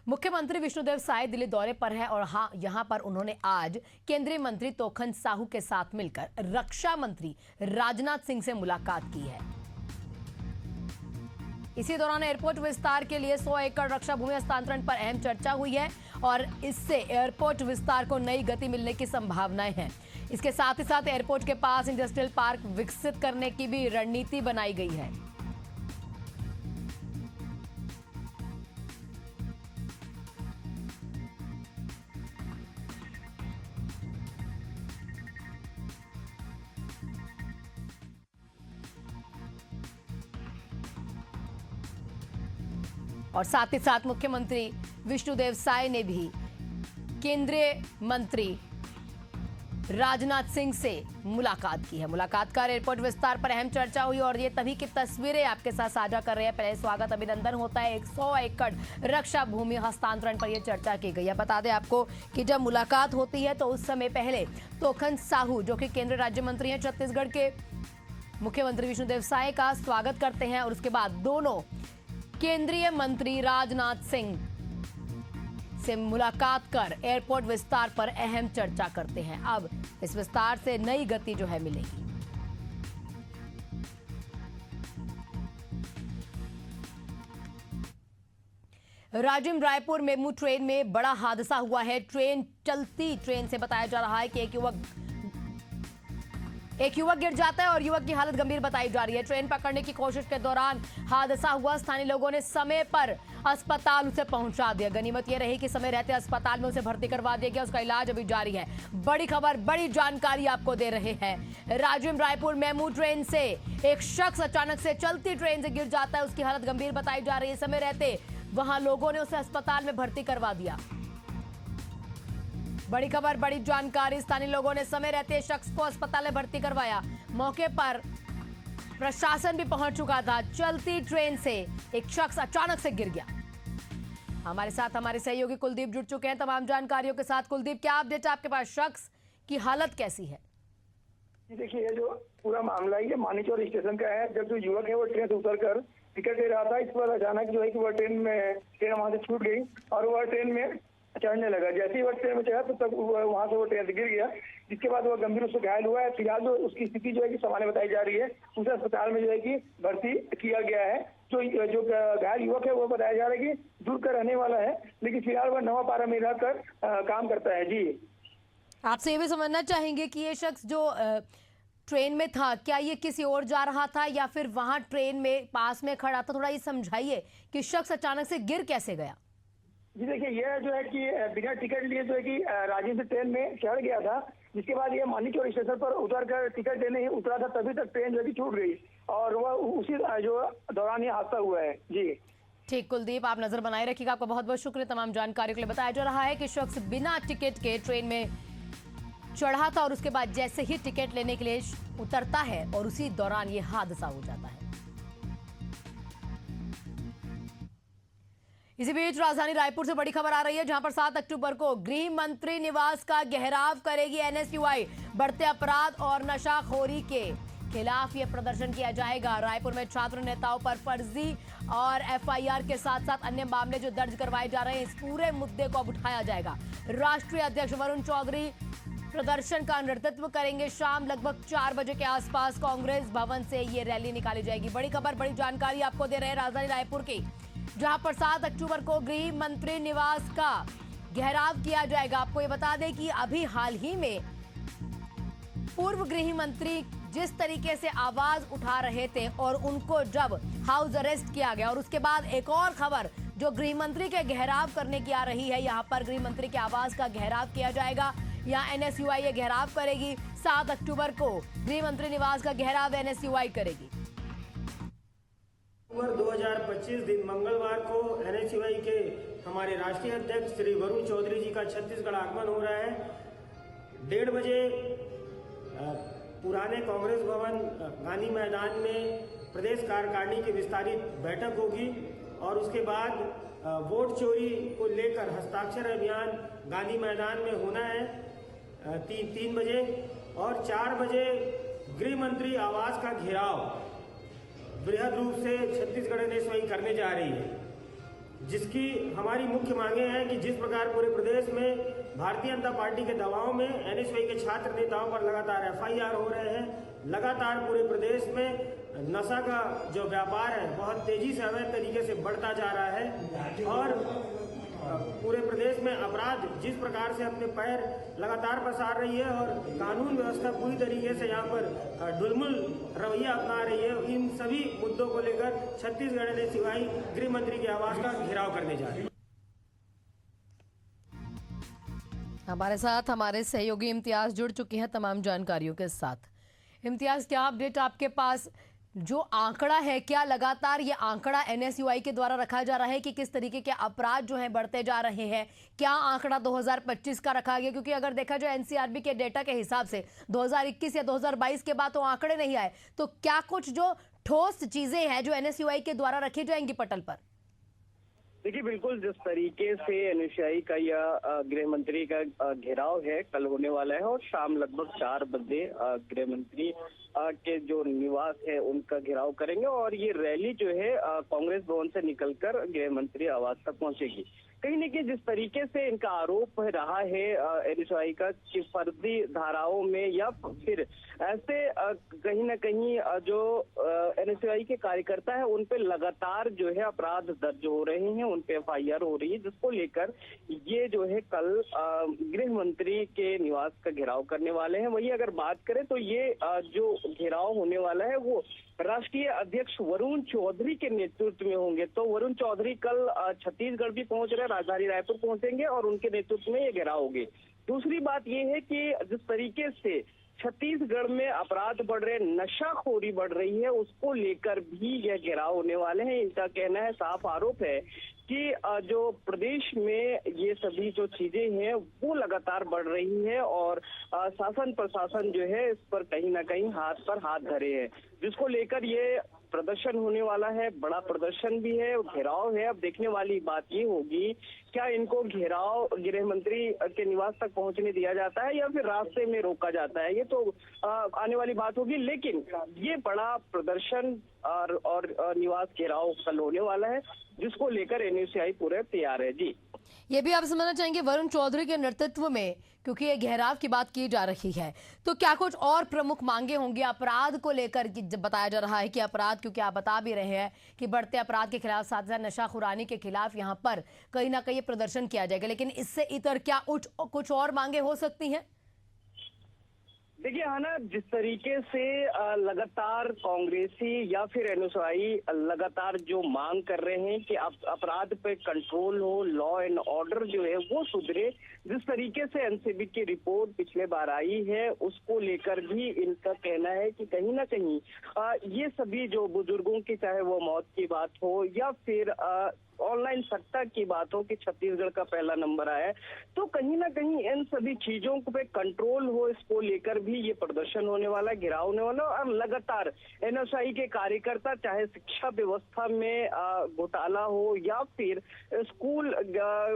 मुख्यमंत्री विष्णुदेव साय दिल्ली दौरे पर है और हाँ, यहां पर उन्होंने आज केंद्रीय मंत्री तोखन साहू के साथ मिलकर रक्षा मंत्री राजनाथ सिंह से मुलाकात की है। इसी दौरान एयरपोर्ट विस्तार के लिए 100 एकड़ रक्षा भूमि हस्तांतरण पर अहम चर्चा हुई है और इससे एयरपोर्ट विस्तार को नई गति मिलने की संभावनाएं हैं। इसके साथ ही साथ एयरपोर्ट के पास इंडस्ट्रियल पार्क विकसित करने की भी रणनीति बनाई गई है। और साथ ही साथ मुख्यमंत्री विष्णुदेव साय ने भी केंद्रीय मंत्री राजनाथ सिंह से मुलाकात की है। मुलाकात कर एयरपोर्ट विस्तार पर अहम चर्चा हुई और ये तभी की तस्वीरें आपके साथ साझा कर रहे हैं। पहले स्वागत अभिनंदन होता है। 100 एकड़ रक्षा भूमि हस्तांतरण पर यह चर्चा की गई है। बता दें आपको कि जब मुलाकात होती है तो उस समय पहले तोखन साहू, जो कि केंद्रीय राज्य मंत्री हैं, छत्तीसगढ़ के मुख्यमंत्री विष्णुदेव साय का स्वागत करते हैं और उसके बाद दोनों केंद्रीय मंत्री राजनाथ सिंह से मुलाकात कर एयरपोर्ट विस्तार पर अहम चर्चा करते हैं। अब इस विस्तार से नई गति जो है मिलेगी। राजिम रायपुर मेमू ट्रेन में बड़ा हादसा हुआ है। चलती ट्रेन से बताया जा रहा है कि एक युवक गिर जाता है और युवक की हालत गंभीर बताई जा रही है। ट्रेन पकड़ने की कोशिश के दौरान हादसा हुआ। स्थानीय लोगों ने समय पर अस्पताल उसे पहुंचा दिया। गनीमत यह रही कि समय रहते अस्पताल में उसे भर्ती करवा दिया गया। उसका इलाज अभी जारी है। बड़ी खबर, बड़ी जानकारी आपको दे रहे हैं। राजिम रायपुर मेमू ट्रेन से एक शख्स अचानक से चलती ट्रेन से गिर जाता है। उसकी हालत गंभीर बताई जा रही है। समय रहते वहां लोगों ने उसे अस्पताल में भर्ती करवा दिया। बड़ी खबर, बड़ी जानकारी। स्थानीय लोगों ने समय रहते शख्स को अस्पताल में भर्ती करवाया। मौके पर प्रशासन भी पहुंच चुका था। चलती ट्रेन से एक शख्स अचानक से गिर गया। हमारे साथ हमारे सहयोगी कुलदीप जुड़ चुके हैं तमाम जानकारियों के साथ। कुलदीप, क्या अपडेट आपके पास? शख्स की हालत कैसी है? देखिए, ये जो पूरा मामला है ये मानीचौर स्टेशन का है। जब जो युवक है वो ट्रेन से उतरकर टिकट ले रहा था, इस पर अचानक जो है कि वह ट्रेन वहां से छूट गई और वह ट्रेन में चढ़ने लगा। जैसे ही वह ट्रेन में चढ़ा तो तब वहां से वो ट्रेन से गिर गया, जिसके बाद वह गंभीर उससे घायल हुआ है। फिलहाल जो उसकी स्थिति जो है कि सामान्य बताई जा रही है। उसे अस्पताल में जो है कि भर्ती किया गया है। जो घायल युवक है वो बताया जा रहा है कि दूर का रहने वाला है, लेकिन फिलहाल वह नवापारा में रहकर काम करता है। जी, आपसे ये भी समझना चाहेंगे कि ये शख्स जो ट्रेन में था, क्या ये किसी और जा रहा था या फिर वहां ट्रेन में पास में खड़ा था? थोड़ा ये समझाइए कि शख्स अचानक से गिर कैसे गया। जी देखिए, यह जो है कि बिना टिकट लिए जो है कि रांची से ट्रेन में चढ़ गया था, जिसके बाद ये मानीचौर स्टेशन पर उतरकर टिकट लेने ही उतरा था, तभी तक ट्रेन जो है कि छूट गई और वह उसी जो दौरान ये हादसा हुआ है। जी ठीक, कुलदीप, आप नजर बनाए रखिएगा। आपका बहुत बहुत शुक्रिया तमाम जानकारी के लिए। बताया जा रहा है कि शख्स बिना टिकट के ट्रेन में चढ़ा था और उसके बाद जैसे ही टिकट लेने के लिए उतरता है और उसी दौरान ये हादसा हो जाता है। इसी बीच राजधानी रायपुर से बड़ी खबर आ रही है, जहां पर 7 अक्टूबर को गृह मंत्री निवास का घेराव करेगी एनएसयूआई। बढ़ते अपराध और नशाखोरी के खिलाफ यह प्रदर्शन किया जाएगा। रायपुर में छात्र नेताओं पर फर्जी और एफआईआर के साथ साथ अन्य मामले जो दर्ज करवाए जा रहे हैं, इस पूरे मुद्दे को अब उठाया जाएगा। राष्ट्रीय अध्यक्ष वरुण चौधरी प्रदर्शन का नेतृत्व करेंगे। शाम लगभग 4 बजे के आसपास कांग्रेस भवन से ये रैली निकाली जाएगी। बड़ी खबर, बड़ी जानकारी आपको दे रहे हैं राजधानी रायपुर की, जहां पर 7 अक्टूबर को गृह मंत्री निवास का घेराव किया जाएगा। आपको ये बता दें कि अभी हाल ही में पूर्व गृह मंत्री जिस तरीके से आवाज उठा रहे थे और उनको जब हाउस अरेस्ट किया गया, और उसके बाद एक और खबर जो गृह मंत्री के घेराव करने की आ रही है, यहाँ पर गृह मंत्री के आवास का घेराव किया जाएगा। यहाँ एनएसयूआई ये घेराव करेगी। 7 अक्टूबर को गृह मंत्री निवास का घेराव एनएसयूआई करेगी। 2025 दिन मंगलवार को एनएसयूआई के हमारे राष्ट्रीय अध्यक्ष श्री वरुण चौधरी जी का छत्तीसगढ़ आगमन हो रहा है। 1:30 बजे पुराने कांग्रेस भवन गांधी मैदान में प्रदेश कार्यकारिणी की विस्तारित बैठक होगी और उसके बाद वोट चोरी को लेकर हस्ताक्षर अभियान गांधी मैदान में होना है 3 बजे, और 4 बजे गृह मंत्री आवास का घेराव बृहद रूप से छत्तीसगढ़ एनएसयूआई करने जा रही है। जिसकी हमारी मुख्य मांगे हैं कि जिस प्रकार पूरे प्रदेश में भारतीय जनता पार्टी के दबाव में एनएसयूआई के छात्र नेताओं पर लगातार एफआईआर हो रहे हैं, लगातार पूरे प्रदेश में नशा का जो व्यापार है बहुत तेजी से अवैध तरीके से बढ़ता जा रहा है और पूरे प्रदेश में अपराध जिस प्रकार से अपने पैर लगातार पसार रही है और कानून व्यवस्था पूरी तरीके से यहाँ पर ढुलमुल रवैया अपना रही है, इन सभी मुद्दों को लेकर छत्तीसगढ़ एनएसयूआई गृह मंत्री के आवास का घेराव करने जा रही है। हमारे साथ हमारे सहयोगी इम्तियाज जुड़ चुके हैं तमाम जानकारियों के साथ। इम्तियाज, क्या अपडेट आपके पास? जो आंकड़ा है, क्या लगातार ये आंकड़ा एनएसयूआई के द्वारा रखा जा रहा है कि किस तरीके के अपराध जो हैं बढ़ते जा रहे हैं? क्या आंकड़ा 2025 का रखा गया? क्योंकि अगर देखा जाए एनसीआरबी के डेटा के हिसाब से 2021 या 2022 के बाद तो आंकड़े नहीं आए, तो क्या कुछ जो ठोस चीजें हैं जो एनएसयूआई के द्वारा रखी जाएंगी पटल पर? देखिए, बिल्कुल जिस तरीके से एनएसयूआई का यह गृह मंत्री का घेराव है कल होने वाला है और शाम लगभग 4 बजे गृह मंत्री के जो निवास है उनका घेराव करेंगे और ये रैली जो है कांग्रेस भवन से निकलकर गृह मंत्री आवास तक पहुंचेगी। कहीं न कहीं जिस तरीके से इनका आरोप रहा है एनएसयूआई का कि फर्जी धाराओं में या फिर ऐसे कहीं न कहीं जो एनएसयूआई के कार्यकर्ता है उन पे लगातार जो है अपराध दर्ज हो रहे हैं, उन पे एफआईआर हो रही है, जिसको लेकर ये जो है कल गृह मंत्री के निवास का घेराव करने वाले हैं। वही अगर बात करें तो ये जो घेराव होने वाला है वो राष्ट्रीय अध्यक्ष वरुण चौधरी के नेतृत्व में होंगे। तो वरुण चौधरी कल छत्तीसगढ़ भी पहुंच रहे, राजधानी रायपुर पहुंचेंगे और उनके नेतृत्व में ये घेराव होगी। दूसरी बात ये है कि जिस तरीके से छत्तीसगढ़ में अपराध बढ़ रहे, नशाखोरी बढ़ रही है, उसको लेकर भी यह घेराव होने वाले हैं। इनका कहना है, साफ आरोप है कि जो प्रदेश में ये सभी जो चीजें हैं वो लगातार बढ़ रही है और शासन प्रशासन जो है इस पर कहीं ना कहीं हाथ पर हाथ धरे हैं, जिसको लेकर ये प्रदर्शन होने वाला है। बड़ा प्रदर्शन भी है, घेराव है। अब देखने वाली बात ये होगी, क्या इनको घेराव गृह मंत्री के निवास तक पहुंचने दिया जाता है या फिर रास्ते में रोका जाता है, ये तो आने वाली बात होगी। लेकिन ये बड़ा प्रदर्शन और निवास घेराव कल होने वाला है, जिसको लेकर एनएसयूआई पूरे तैयार है। जी, ये भी आप समझना चाहेंगे वरुण चौधरी के नेतृत्व में, क्योंकि ये घेराव की बात की जा रही है, तो क्या कुछ और प्रमुख मांगे होंगी अपराध को लेकर? जब बताया जा रहा है कि अपराध, क्योंकि आप बता भी रहे हैं कि बढ़ते अपराध के खिलाफ, साथ साथ नशाखुरानी के खिलाफ यहाँ पर कहीं ना कहीं प्रदर्शन किया जाएगा, लेकिन इससे इतर क्या कुछ और मांगे हो सकती हैं? देखिए, हाँ ना, जिस तरीके से लगातार कांग्रेसी या फिर एनएसयूआई लगातार जो मांग कर रहे हैं कि अपराध पे कंट्रोल हो, लॉ एंड ऑर्डर जो है वो सुधरे, जिस तरीके से एनसीबी की रिपोर्ट पिछले बार आई है उसको लेकर भी इनका कहना है कि कहीं ना कहीं ये सभी जो बुजुर्गों की, चाहे वो मौत की बात हो या फिर ऑनलाइन सट्टा की बात हो कि छत्तीसगढ़ का पहला नंबर आया है, तो कहीं ना कहीं इन सभी चीजों पे कंट्रोल हो, इसको लेकर भी ये प्रदर्शन होने वाला है, घेराव होने वाला है। और लगातार एनएसयूआई के कार्यकर्ता, चाहे शिक्षा व्यवस्था में घोटाला हो या फिर स्कूल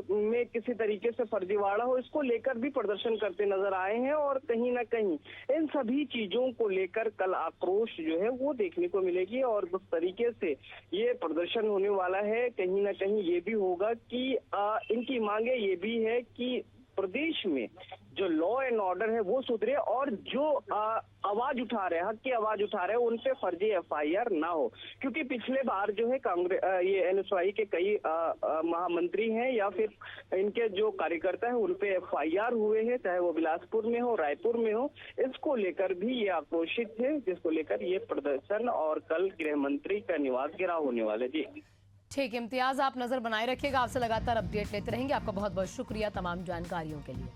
में किसी तरीके से फर्जीवाड़ा हो, इसको लेकर भी प्रदर्शन करते नजर आए हैं और कहीं ना कहीं इन सभी चीजों को लेकर कल आक्रोश जो है वो देखने को मिलेगी। और जिस तरीके से ये प्रदर्शन होने वाला है, कहीं ना कहीं ये भी होगा कि इनकी मांगे ये भी है कि प्रदेश में जो लॉ एंड ऑर्डर है वो सुधरे और जो आवाज उठा रहे हैं, हक की आवाज उठा रहे हैं, उन पे फर्जी एफआईआर ना हो। क्योंकि पिछले बार जो है कांग्रेस, ये एनएसयूआई के कई महामंत्री हैं या फिर इनके जो कार्यकर्ता हैं उन पे एफआईआर हुए हैं, चाहे वो बिलासपुर में हो, रायपुर में हो। इसको लेकर भी ये आक्रोशित है, जिसको लेकर ये प्रदर्शन और कल गृह मंत्री का निवास घेराव होने वाले। जी ठीक, इम्तियाज, आप नजर बनाए रखिएगा, आपसे लगातार अपडेट लेते रहेंगे। आपका बहुत बहुत शुक्रिया तमाम जानकारियों के लिए।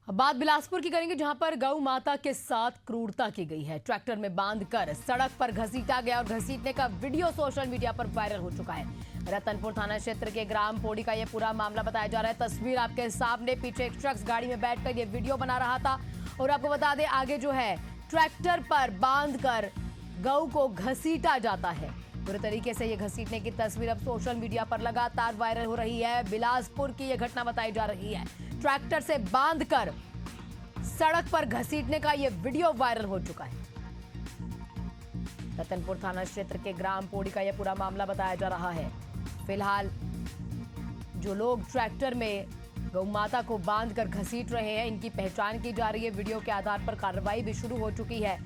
अब बात बिलासपुर की करेंगे, जहां पर गौ माता के साथ क्रूरता की गई है। ट्रैक्टर में बांधकर सड़क पर घसीटा गया और घसीटने का वीडियो सोशल मीडिया पर वायरल हो चुका है। रतनपुर थाना क्षेत्र के ग्राम पोड़ी का यह पूरा मामला बताया जा रहा है। तस्वीर आपके सामने, पीछे एक शख्स गाड़ी में बैठकर ये वीडियो बना रहा था और आपको बता दें आगे जो है ट्रैक्टर पर बांधकर गौ को घसीटा जाता है। पूरे तरीके से ये घसीटने की तस्वीर अब सोशल मीडिया पर लगातार वायरल हो रही है। बिलासपुर की यह घटना बताई जा रही है। ट्रैक्टर से बांधकर सड़क पर घसीटने का यह वीडियो वायरल हो चुका है। रतनपुर थाना क्षेत्र के ग्राम पोड़ी का यह पूरा मामला बताया जा रहा है। फिलहाल जो लोग ट्रैक्टर में गौ माता को बांधकर घसीट रहे हैं, इनकी पहचान की जा रही है। वीडियो के आधार पर कार्रवाई भी शुरू हो चुकी है।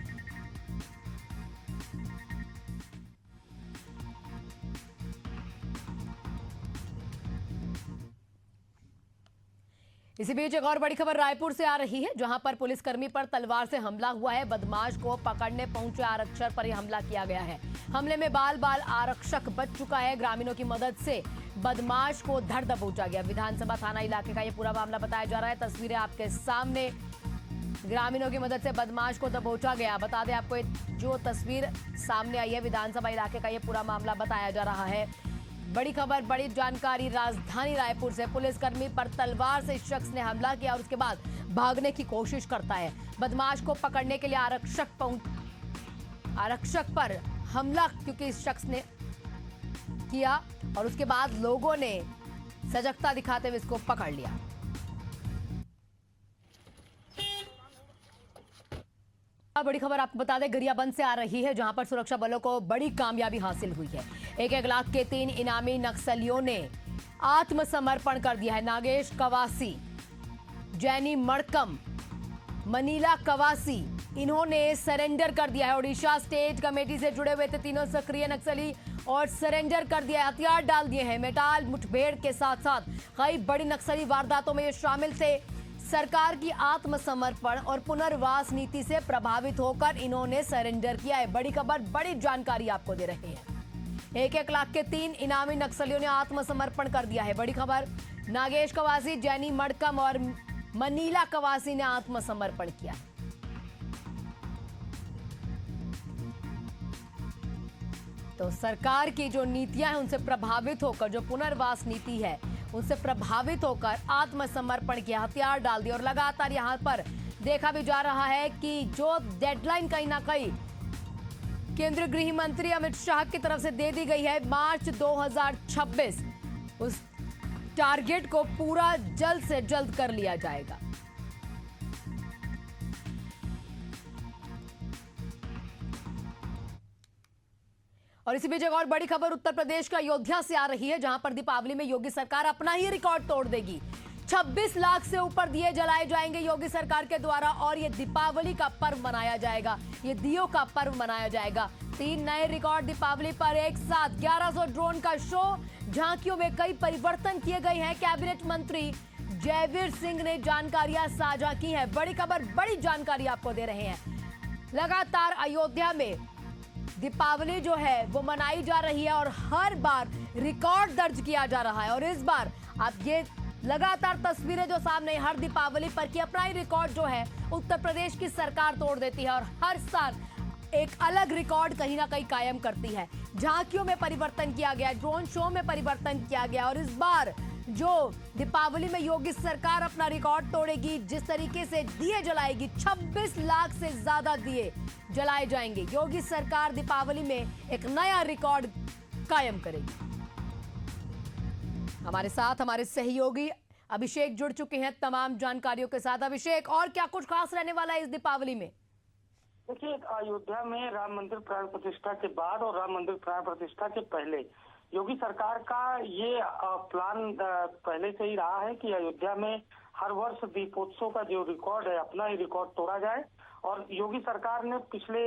इसी बीच एक और बड़ी खबर रायपुर से आ रही है, जहां पर पुलिसकर्मी पर तलवार से हमला हुआ है। बदमाश को पकड़ने पहुंचे आरक्षक पर यह हमला किया गया है। हमले में बाल बाल आरक्षक बच चुका है। ग्रामीणों की मदद से बदमाश को धर दबोचा गया। विधानसभा थाना इलाके का यह पूरा मामला बताया जा रहा है। तस्वीरें आपके सामने। ग्रामीणों की मदद से बदमाश को दबोचा गया। बता दें आपको, जो तस्वीर सामने आई है, विधानसभा इलाके का यह पूरा मामला बताया जा रहा है। बड़ी खबर, बड़ी जानकारी राजधानी रायपुर से। पुलिसकर्मी पर तलवार से इस शख्स ने हमला किया और उसके बाद भागने की कोशिश करता है। बदमाश को पकड़ने के लिए आरक्षक पर हमला क्योंकि इस शख्स ने किया और उसके बाद लोगों ने सजगता दिखाते हुए इसको पकड़ लिया। बड़ी खबर आपको बता दें, गरियाबंद से आ रही है, जहां पर सुरक्षा बलों को बड़ी कामयाबी हासिल हुई है। 1-1 लाख के 3 इनामी नक्सलियों ने आत्मसमर्पण कर दिया है। नागेश कवासी, जैनी मड़कम, मनीला कवासी, इन्होंने सरेंडर कर दिया है। ओडिशा स्टेट कमेटी से जुड़े हुए थे तीनों सक्रिय नक्सली और सरेंडर कर दिया है, हथियार डाल दिए हैं। मेटाल मुठभेड़ के साथ साथ कई बड़ी नक्सली वारदातों में ये शामिल थे। सरकार की आत्मसमर्पण और पुनर्वास नीति से प्रभावित होकर इन्होंने सरेंडर किया है। बड़ी खबर, बड़ी जानकारी आपको दे रहे हैं। 1-1 लाख के 3 इनामी नक्सलियों ने आत्मसमर्पण कर दिया है। बड़ी खबर, नागेश कवासी, जैनी मड़कम और मनीला कवासी ने आत्मसमर्पण किया। तो सरकार की जो नीतियां हैं उनसे प्रभावित होकर, जो पुनर्वास नीति है उनसे प्रभावित होकर आत्मसमर्पण किया, हथियार डाल दिया। और लगातार यहां पर देखा भी जा रहा है कि जो डेडलाइन कहीं ना कहीं केंद्रीय गृह मंत्री अमित शाह की तरफ से दे दी गई है, मार्च 2026, उस टारगेट को पूरा जल्द से जल्द कर लिया जाएगा। और इसी बीच एक और बड़ी खबर उत्तर प्रदेश का अयोध्या से आ रही है, जहां पर दीपावली में योगी सरकार अपना ही रिकॉर्ड तोड़ देगी। 26 लाख से ऊपर दिए जलाए जाएंगे योगी सरकार के द्वारा और ये दीपावली का पर्व मनाया जाएगा, ये दियों का पर्व मनाया जाएगा। 3 नए रिकॉर्ड दीपावली पर एक साथ। 1100 ड्रोन का शो, झांकियों में कई परिवर्तन किए गए हैं। कैबिनेट मंत्री जयवीर सिंह ने जानकारियां साझा की है। बड़ी खबर, बड़ी जानकारी आपको दे रहे हैं। लगातार अयोध्या में दीपावली जो है वो मनाई जा रही है और हर बार रिकॉर्ड दर्ज किया जा रहा है। और इस बार आप ये लगातार तस्वीरें जो सामने हर दीपावली पर की अपना ही रिकॉर्ड जो है उत्तर प्रदेश की सरकार तोड़ देती है और हर साल एक अलग रिकॉर्ड कहीं ना कहीं कायम करती है। झांकियों में परिवर्तन किया गया, ड्रोन शो में परिवर्तन किया गया और इस बार जो दीपावली में योगी सरकार अपना रिकॉर्ड तोड़ेगी, जिस तरीके से दिए जलाएगी, 26 लाख से ज्यादा दिए जलाए जाएंगे। योगी सरकार दीपावली में एक नया रिकॉर्ड कायम करेगी। हमारे साथ हमारे सहयोगी अभिषेक जुड़ चुके हैं तमाम जानकारियों के साथ। अभिषेक, और क्या कुछ खास रहने वाला है इस दीपावली में? देखिए, अयोध्या में राम मंदिर प्राण प्रतिष्ठा के बाद और राम मंदिर प्राण प्रतिष्ठा के पहले योगी सरकार का ये प्लान पहले से ही रहा है कि अयोध्या में हर वर्ष दीपोत्सव का जो रिकॉर्ड है अपना ही रिकॉर्ड तोड़ा जाए। और योगी सरकार ने पिछले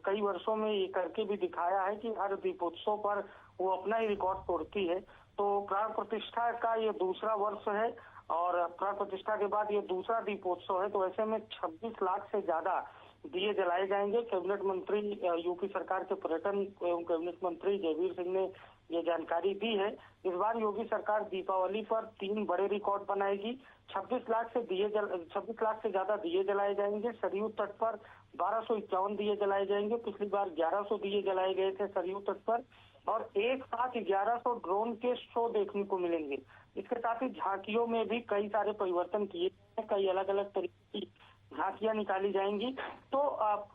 कई वर्षों में ये करके भी दिखाया है कि हर दीपोत्सव पर वो अपना ही रिकॉर्ड तोड़ती है। तो प्राण प्रतिष्ठा का ये दूसरा वर्ष है और प्राण प्रतिष्ठा के बाद ये दूसरा दीपोत्सव है। तो ऐसे में 26 लाख से ज्यादा दिए जलाए जाएंगे। कैबिनेट मंत्री यूपी सरकार के पर्यटन एवं कैबिनेट मंत्री जयवीर सिंह ने ये जानकारी दी है। इस बार योगी सरकार दीपावली पर 3 बड़े रिकॉर्ड बनाएगी। 26 लाख से ज्यादा दिए जलाए जाएंगे। सरयू तट पर 1251 दिए जलाए जाएंगे। पिछली बार 1100 दिए जलाए गए थे सरयू तट पर और एक साथ 1100 ड्रोन के शो देखने को मिलेंगे। इसके साथ ही झांकियों में भी कई सारे परिवर्तन किए हैं, कई अलग अलग तरीके की झांकियां निकाली जाएंगी। तो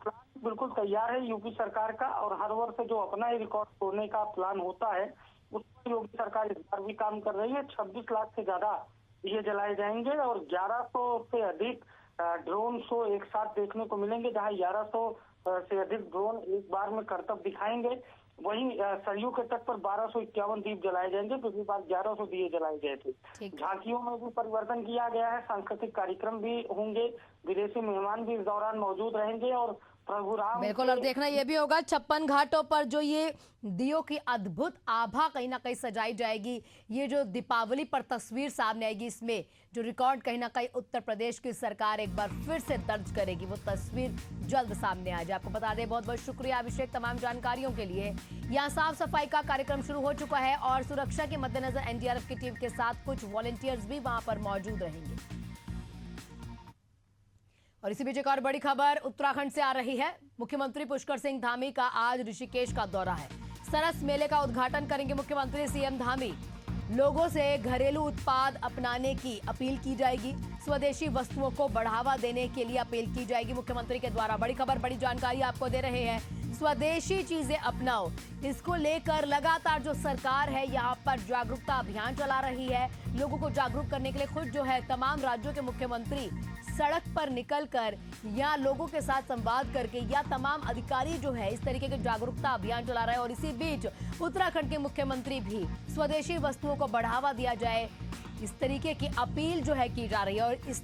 प्लान बिल्कुल तैयार है यूपी सरकार का और हर वर्ष जो अपना ही रिकॉर्ड तोड़ने का प्लान होता है उस पर योगी सरकार इस बार भी काम कर रही है। 26 लाख से ज्यादा दिए जलाए जाएंगे और 1100 से अधिक ड्रोन शो एक साथ देखने को मिलेंगे, जहां 1100 से अधिक ड्रोन एक बार में करतब दिखाएंगे। वहीं सरयू के तट पर 1251 दीप जलाए जाएंगे, पिछली बार 1100 दिए जलाए गए थे। झांकियों में भी परिवर्तन किया गया है, सांस्कृतिक कार्यक्रम भी होंगे, विदेशी मेहमान भी इस दौरान मौजूद रहेंगे और प्रभु राम बिल्कुल। और देखना यह भी होगा 56 घाटों पर जो ये दियों की अद्भुत आभा कहीं ना कहीं सजाई जाएगी। ये जो दीपावली पर तस्वीर सामने आएगी, इसमें जो रिकॉर्ड कहीं ना कहीं उत्तर प्रदेश की सरकार एक बार फिर से दर्ज करेगी, वो तस्वीर जल्द सामने आ जाए। आपको बता दें, बहुत बहुत शुक्रिया अभिषेक तमाम जानकारियों के लिए। यहाँ साफ सफाई का कार्यक्रम शुरू हो चुका है और सुरक्षा के मद्देनजर एनडीआरएफ की टीम के साथ कुछ वॉलंटियर्स भी वहां पर मौजूद रहेंगे। और इसी बीच एक और बड़ी खबर उत्तराखंड से आ रही है। मुख्यमंत्री पुष्कर सिंह धामी का आज ऋषिकेश का दौरा है। सरस मेले का उद्घाटन करेंगे मुख्यमंत्री सीएम धामी। लोगों से घरेलू उत्पाद अपनाने की अपील की जाएगी, स्वदेशी वस्तुओं को बढ़ावा देने के लिए अपील की जाएगी मुख्यमंत्री के द्वारा। बड़ी खबर, बड़ी जानकारी आपको दे रहे हैं। स्वदेशी चीजें अपनाओ, इसको लेकर लगातार जो सरकार है यहाँ पर जागरूकता अभियान चला रही है। लोगों को जागरूक करने के लिए खुद जो है तमाम राज्यों के मुख्यमंत्री सड़क पर निकलकर या लोगों के साथ संवाद करके या तमाम अधिकारी जो है इस तरीके के जागरूकता अभियान चला रहे हैं। और इसी बीच उत्तराखंड के मुख्यमंत्री भी स्वदेशी वस्तुओं को बढ़ावा दिया जाए, इस तरीके की अपील जो है की जा रही है। और इस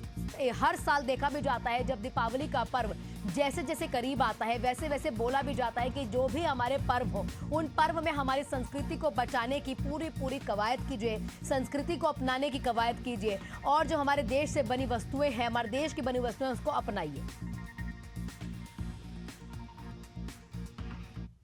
हर साल देखा भी जाता है, जब दीपावली का पर्व जैसे जैसे करीब आता है वैसे वैसे बोला भी जाता है कि जो भी हमारे पर्व हो, उन पर्व में हमारी संस्कृति को बचाने की पूरी कवायद कीजिए, संस्कृति को अपनाने की कवायद कीजिए और जो हमारे देश से बनी वस्तुएं हैं, हमारे देश की बनी वस्तुएं, उसको अपनाइए।